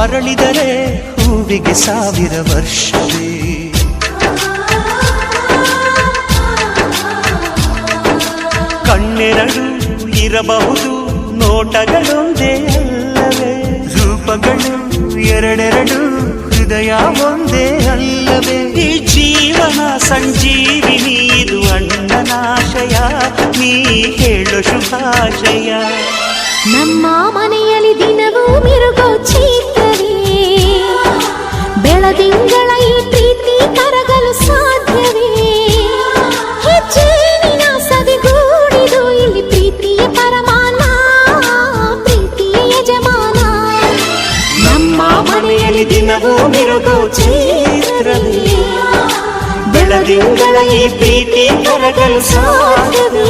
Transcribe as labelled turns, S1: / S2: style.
S1: ಅರಳಿದರೆ ಹೂವಿಗೆ 1000 ವರ್ಷವೇ. ಕಣ್ಣೆರಡು ಇರಬಹುದು ನೋಟಗಳೊಂದೇ ಅಲ್ಲವೇ, ರೂಪಗಳು ಎರಡೆರಡು ಹೃದಯ ಒಂದೇ ಅಲ್ಲವೇ. ಈ ಜೀವನ ಸಂಜೀವಿನಿ ಇದು ಅಣ್ಣನಾಶಯ, ನೀ ಹೇಳು ಶುಭಾಶಯ.
S2: ನಮ್ಮ ಮನೆಯಲ್ಲಿ ದಿನವೂ ಮಿರುಗೋ ಚೈತ್ರವೇ, ಬೆಳದಿಂಗಳ ಈ ಪ್ರೀತಿ ಕರಗಲು ಸಾಧ್ಯವೇ. ಹೆಚ್ಚೇನಿನ ಸವಿಗೂಡಿದು ಇಲ್ಲಿ ಪ್ರೀತಿಯ ಪರಮಾನ, ಪ್ರೀತಿಯ ಯಜಮಾನ.
S1: ನಮ್ಮ ಮನೆಯಲ್ಲಿ ದಿನವೂ ಮಿರುಗೋ ಚೈತ್ರವೇ, ಬೆಳದಿಂಗಳ ಈ ಪ್ರೀತಿ ಕರಗಲು ಸಾಧ್ಯವೇ.